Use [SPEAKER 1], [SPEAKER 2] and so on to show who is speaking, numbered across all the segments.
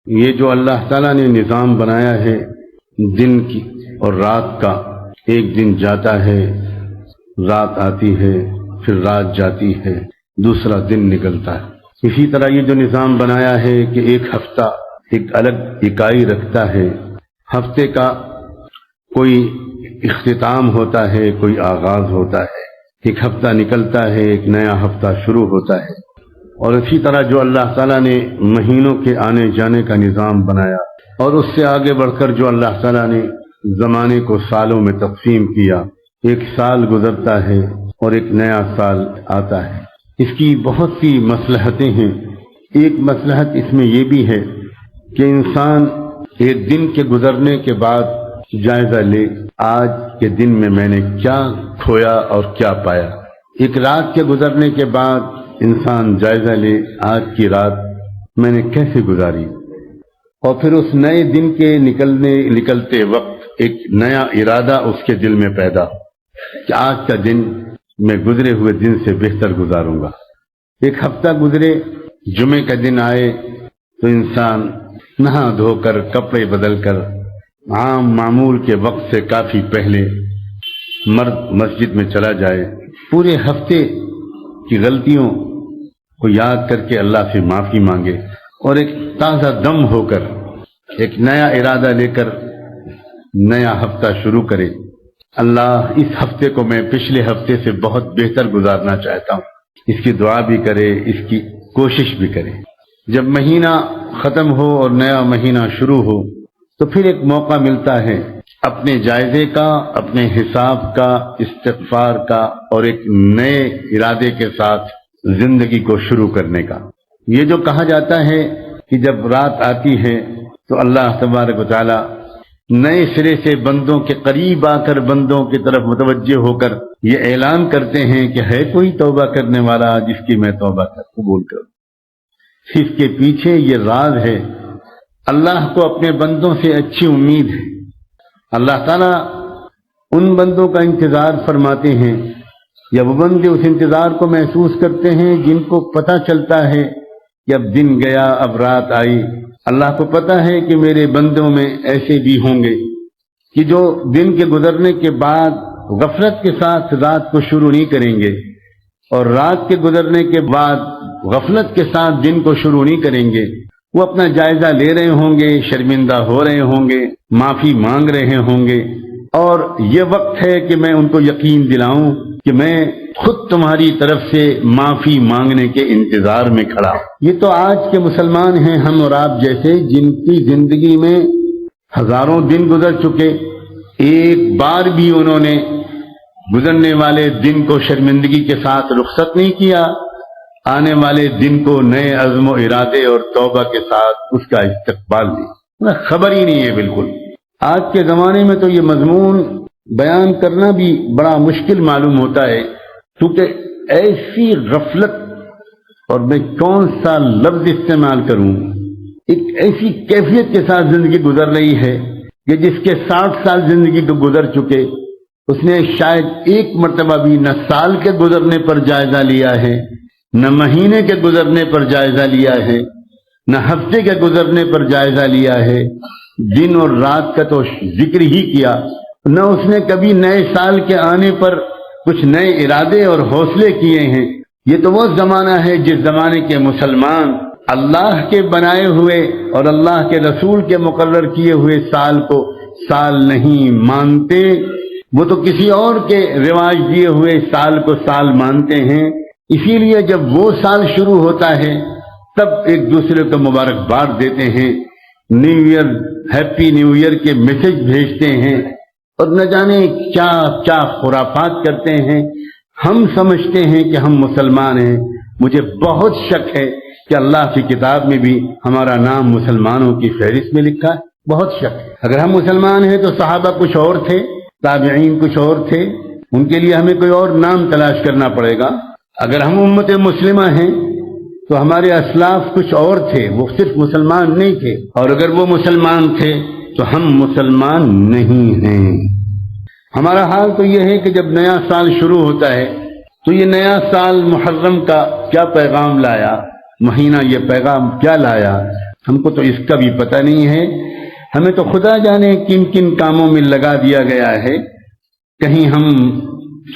[SPEAKER 1] یہ جو اللہ تعالیٰ نے نظام بنایا ہے دن کی اور رات کا، ایک دن جاتا ہے، رات آتی ہے، پھر رات جاتی ہے، دوسرا دن نکلتا ہے۔ اسی طرح یہ جو نظام بنایا ہے کہ ایک ہفتہ ایک الگ اکائی رکھتا ہے، ہفتے کا کوئی اختتام ہوتا ہے، کوئی آغاز ہوتا ہے، ایک ہفتہ نکلتا ہے، ایک نیا ہفتہ شروع ہوتا ہے۔ اور اسی طرح جو اللہ تعالیٰ نے مہینوں کے آنے جانے کا نظام بنایا، اور اس سے آگے بڑھ کر جو اللہ تعالیٰ نے زمانے کو سالوں میں تقسیم کیا، ایک سال گزرتا ہے اور ایک نیا سال آتا ہے۔ اس کی بہت سی مصلحتیں ہیں۔ ایک مصلحت اس میں یہ بھی ہے کہ انسان ایک دن کے گزرنے کے بعد جائزہ لے، آج کے دن میں میں نے کیا کھویا اور کیا پایا۔ ایک رات کے گزرنے کے بعد انسان جائزہ لے، آج کی رات میں نے کیسے گزاری، اور پھر اس نئے دن کے نکلتے وقت ایک نیا ارادہ اس کے دل میں پیدا ہو کہ آج کا دن میں گزرے ہوئے دن سے بہتر گزاروں گا۔ ایک ہفتہ گزرے، جمعے کا دن آئے تو انسان نہا دھو کر کپڑے بدل کر عام معمول کے وقت سے کافی پہلے مرد مسجد میں چلا جائے، پورے ہفتے کی غلطیوں کو یاد کر کے اللہ سے معافی مانگے، اور ایک تازہ دم ہو کر ایک نیا ارادہ لے کر نیا ہفتہ شروع کرے۔ اللہ اس ہفتے کو میں پچھلے ہفتے سے بہت بہتر گزارنا چاہتا ہوں، اس کی دعا بھی کرے، اس کی کوشش بھی کرے۔ جب مہینہ ختم ہو اور نیا مہینہ شروع ہو تو پھر ایک موقع ملتا ہے اپنے جائزے کا، اپنے حساب کا، استغفار کا، اور ایک نئے ارادے کے ساتھ زندگی کو شروع کرنے کا۔ یہ جو کہا جاتا ہے کہ جب رات آتی ہے تو اللہ تبارک و تعالی نئے سرے سے بندوں کے قریب آ کر بندوں کی طرف متوجہ ہو کر یہ اعلان کرتے ہیں کہ ہے کوئی توبہ کرنے والا جس کی میں توبہ قبول کروں۔ اس کے پیچھے یہ راز ہے، اللہ کو اپنے بندوں سے اچھی امید ہے۔ اللہ تعالیٰ ان بندوں کا انتظار فرماتے ہیں، یا وہ بندے اس انتظار کو محسوس کرتے ہیں جن کو پتہ چلتا ہے کہ اب دن گیا، اب رات آئی۔ اللہ کو پتہ ہے کہ میرے بندوں میں ایسے بھی ہوں گے کہ جو دن کے گزرنے کے بعد غفلت کے ساتھ رات کو شروع نہیں کریں گے، اور رات کے گزرنے کے بعد غفلت کے ساتھ دن کو شروع نہیں کریں گے۔ وہ اپنا جائزہ لے رہے ہوں گے، شرمندہ ہو رہے ہوں گے، معافی مانگ رہے ہوں گے، اور یہ وقت ہے کہ میں ان کو یقین دلاؤں کہ میں خود تمہاری طرف سے معافی مانگنے کے انتظار میں کھڑا ہوں۔ یہ تو آج کے مسلمان ہیں، ہم اور آپ جیسے، جن کی زندگی میں ہزاروں دن گزر چکے، ایک بار بھی انہوں نے گزرنے والے دن کو شرمندگی کے ساتھ رخصت نہیں کیا، آنے والے دن کو نئے عزم و ارادے اور توبہ کے ساتھ اس کا استقبال نہیں، خبر ہی نہیں ہے بالکل۔ آج کے زمانے میں تو یہ مضمون بیان کرنا بھی بڑا مشکل معلوم ہوتا ہے، کیونکہ ایسی غفلت، اور میں کون سا لفظ استعمال کروں، ایک ایسی کیفیت کے ساتھ زندگی گزر رہی ہے کہ جس کے 60 سال زندگی کو گزر چکے، اس نے شاید ایک مرتبہ بھی نہ سال کے گزرنے پر جائزہ لیا ہے، نہ مہینے کے گزرنے پر جائزہ لیا ہے، نہ ہفتے کے گزرنے پر جائزہ لیا ہے، دن اور رات کا تو ذکر ہی کیا، نہ اس نے کبھی نئے سال کے آنے پر کچھ نئے ارادے اور حوصلے کیے ہیں۔ یہ تو وہ زمانہ ہے جس زمانے کے مسلمان اللہ کے بنائے ہوئے اور اللہ کے رسول کے مقرر کیے ہوئے سال کو سال نہیں مانتے، وہ تو کسی اور کے رواج دیے ہوئے سال کو سال مانتے ہیں۔ اسی لیے جب وہ سال شروع ہوتا ہے تب ایک دوسرے کو مبارکباد دیتے ہیں، new year, happy new year کے میسج بھیجتے ہیں، اور نہ جانے کیا کیا خرافات کرتے ہیں۔ ہم سمجھتے ہیں کہ ہم مسلمان ہیں، مجھے بہت شک ہے کہ اللہ کی کتاب میں بھی ہمارا نام مسلمانوں کی فہرست میں لکھا ہے، بہت شک ہے۔ اگر ہم مسلمان ہیں تو صحابہ کچھ اور تھے، تابعین کچھ اور تھے، ان کے لیے ہمیں کوئی اور نام تلاش کرنا پڑے گا۔ اگر ہم امت مسلمہ ہیں تو ہمارے اسلاف کچھ اور تھے، وہ صرف مسلمان نہیں تھے، اور اگر وہ مسلمان تھے تو ہم مسلمان نہیں ہیں۔ ہمارا حال تو یہ ہے کہ جب نیا سال شروع ہوتا ہے تو یہ نیا سال محرم کا کیا پیغام لایا، مہینہ یہ پیغام کیا لایا، ہم کو تو اس کا بھی پتہ نہیں ہے. ہمیں تو خدا جانے کن کن کاموں میں لگا دیا گیا ہے. کہیں ہم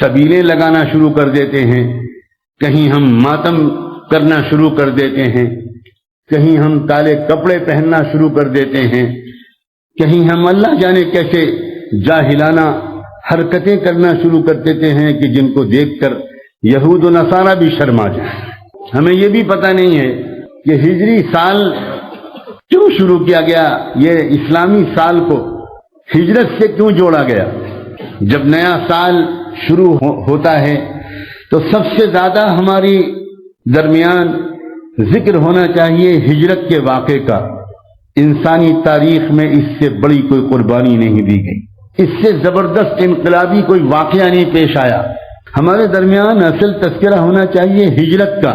[SPEAKER 1] سبیلیں لگانا شروع کر دیتے ہیں، کہیں ہم ماتم کرنا شروع کر دیتے ہیں، کہیں ہم کالے کپڑے پہننا شروع کر دیتے ہیں، کہیں ہم اللہ جانے کیسے جاہلانہ حرکتیں کرنا شروع کر دیتے ہیں کہ جن کو دیکھ کر یہود و نصارہ بھی شرما جائیں. ہمیں یہ بھی پتہ نہیں ہے کہ ہجری سال کیوں شروع کیا گیا، یہ اسلامی سال کو ہجرت سے کیوں جوڑا گیا. جب نیا سال شروع ہوتا ہے تو سب سے زیادہ ہماری درمیان ذکر ہونا چاہیے ہجرت کے واقعے کا. انسانی تاریخ میں اس سے بڑی کوئی قربانی نہیں دی گئی، اس سے زبردست انقلابی کوئی واقعہ نہیں پیش آیا. ہمارے درمیان اصل تذکرہ ہونا چاہیے ہجرت کا.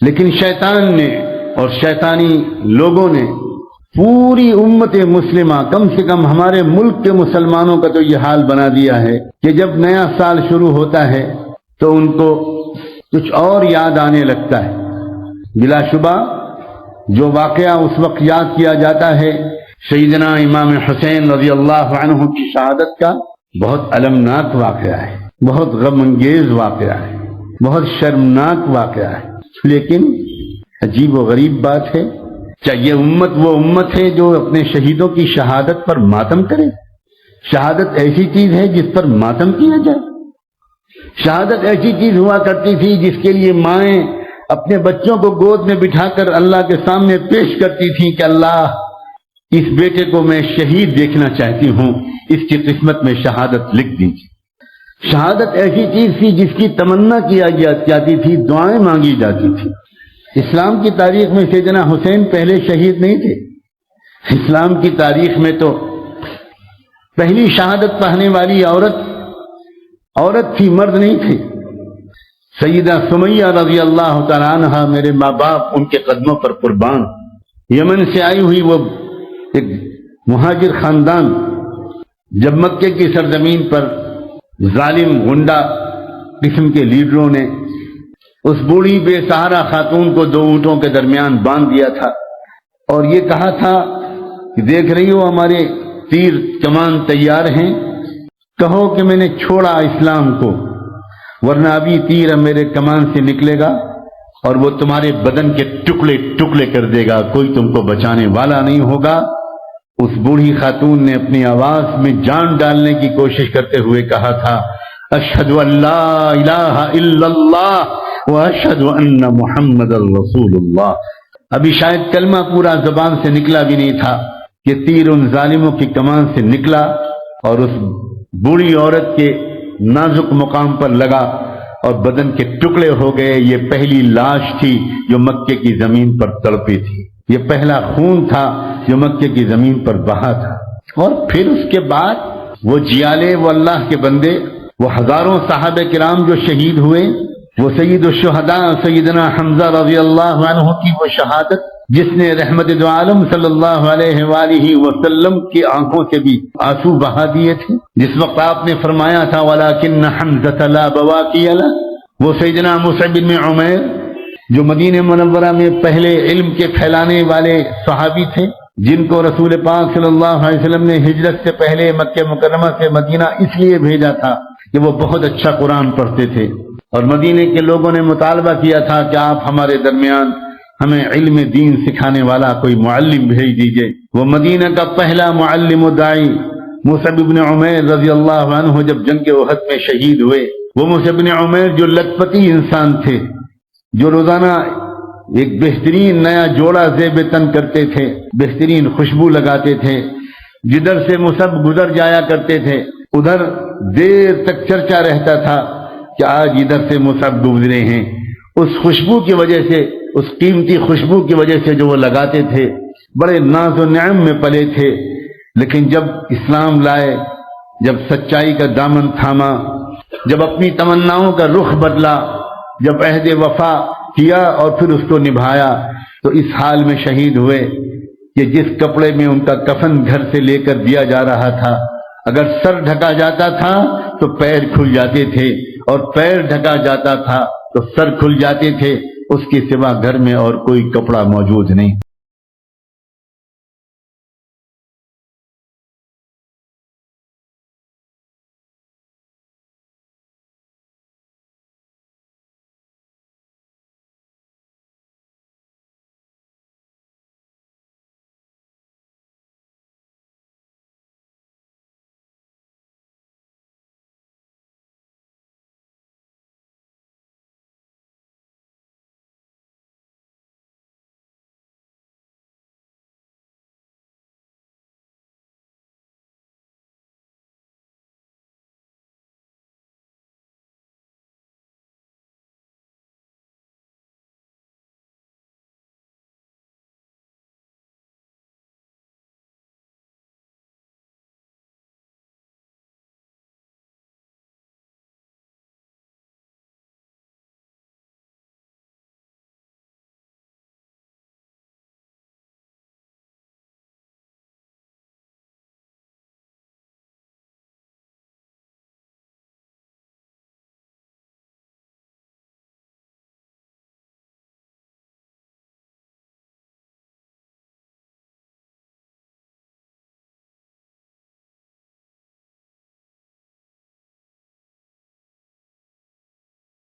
[SPEAKER 1] لیکن شیطان نے اور شیطانی لوگوں نے پوری امت مسلمہ، کم سے کم ہمارے ملک کے مسلمانوں کا تو یہ حال بنا دیا ہے کہ جب نیا سال شروع ہوتا ہے تو ان کو کچھ اور یاد آنے لگتا ہے. بلا شبہ جو واقعہ اس وقت یاد کیا جاتا ہے سیدنا امام حسین رضی اللہ عنہ کی شہادت کا، بہت المناک واقعہ ہے، بہت غم انگیز واقعہ ہے، بہت شرمناک واقعہ ہے. لیکن عجیب و غریب بات ہے، کیا یہ امت وہ امت ہے جو اپنے شہیدوں کی شہادت پر ماتم کرے؟ شہادت ایسی چیز ہے جس پر ماتم کیا جائے. شہادت ایسی چیز ہوا کرتی تھی جس کے لیے مائیں اپنے بچوں کو گود میں بٹھا کر اللہ کے سامنے پیش کرتی تھیں کہ اللہ، اس بیٹے کو میں شہید دیکھنا چاہتی ہوں، اس کی قسمت میں شہادت لکھ دیجیے. شہادت ایسی چیز تھی جس کی تمنا کیا جاتی تھی، دعائیں مانگی جاتی تھی. اسلام کی تاریخ میں سیدنا حسین پہلے شہید نہیں تھے. اسلام کی تاریخ میں تو پہلی شہادت پانے والی عورت تھی، مرد نہیں تھی. سیدہ سمیہ رضی اللہ تعالیٰ عنہ، میرے ماں باپ ان کے قدموں پر قربان، یمن سے آئی ہوئی وہ ایک مہاجر خاندان. جب مکے کی سرزمین پر ظالم غنڈہ قسم کے لیڈروں نے اس بوڑھی بے سہارا خاتون کو 2 اونٹوں کے درمیان باندھ دیا تھا اور یہ کہا تھا کہ دیکھ رہی ہو ہمارے تیر کمان تیار ہیں، کہو کہ میں نے چھوڑا اسلام کو، ورنہ ابھی تیر میرے کمان سے نکلے گا اور وہ تمہارے بدن کے ٹکڑے ٹکڑے کر دے گا، کوئی تم کو بچانے والا نہیں ہوگا. اس بوڑھی خاتون نے اپنی آواز میں جان ڈالنے کی کوشش کرتے ہوئے کہا تھا، اشہد ان لا الہ الا اللہ واشہد ان محمد رسول اللہ. ابھی شاید کلمہ پورا زبان سے نکلا بھی نہیں تھا کہ تیر ان ظالموں کی کمان سے نکلا اور اس بوڑھی عورت کے نازک مقام پر لگا اور بدن کے ٹکڑے ہو گئے. یہ پہلی لاش تھی جو مکے کی زمین پر تڑپی تھی، یہ پہلا خون تھا جو مکے کی زمین پر بہا تھا. اور پھر اس کے بعد وہ جیالے، وہ اللہ کے بندے، وہ ہزاروں صحابہ کرام جو شہید ہوئے، وہ سید الشہداء سیدنا حمزہ رضی اللہ عنہ کی وہ شہادت جس نے رحمت دو عالم صلی اللہ علیہ وآلہ وسلم کی آنکھوں سے بھی آنسو بہا دیے تھے. جس وقت آپ نے فرمایا تھا وَلَكِنَّ حَمْزَةَ لَا بَوَاكِيَ لَهُ، وہ سیدنا مصعب بن عمیر جو مدینہ منورہ میں پہلے علم کے پھیلانے والے صحابی تھے، جن کو رسول پاک صلی اللہ علیہ وسلم نے ہجرت سے پہلے مکہ مکرمہ سے مدینہ اس لیے بھیجا تھا کہ وہ بہت اچھا قرآن پڑھتے تھے، اور مدینے کے لوگوں نے مطالبہ کیا تھا کہ آپ ہمارے درمیان ہمیں علم دین سکھانے والا کوئی معلم بھیج دیجئے. وہ مدینہ کا پہلا معلم و داعی مصعب بن عمیر رضی اللہ عنہ جب جنگ احد میں شہید ہوئے، وہ مصعب بن عمیر جو لکھپتی انسان تھے، جو روزانہ ایک بہترین نیا جوڑا زیب تن کرتے تھے، بہترین خوشبو لگاتے تھے، جدھر سے مصعب گزر جایا کرتے تھے ادھر دیر تک چرچا رہتا تھا کہ آج ادھر سے مصعب گزرے ہیں. اس خوشبو کی وجہ سے، اس قیمتی خوشبو کی وجہ سے جو وہ لگاتے تھے، بڑے ناز و نعم میں پلے تھے. لیکن جب اسلام لائے، جب سچائی کا دامن تھاما، جب اپنی تمناؤں کا رخ بدلا، جب عہد وفا کیا اور پھر اس کو نبھایا، تو اس حال میں شہید ہوئے کہ جس کپڑے میں ان کا کفن گھر سے لے کر دیا جا رہا تھا، اگر سر ڈھکا جاتا تھا تو پیر کھل جاتے تھے، اور پیر ڈھکا جاتا تھا تو سر کھل جاتے تھے. اس کے سوا گھر میں اور کوئی کپڑا موجود نہیں.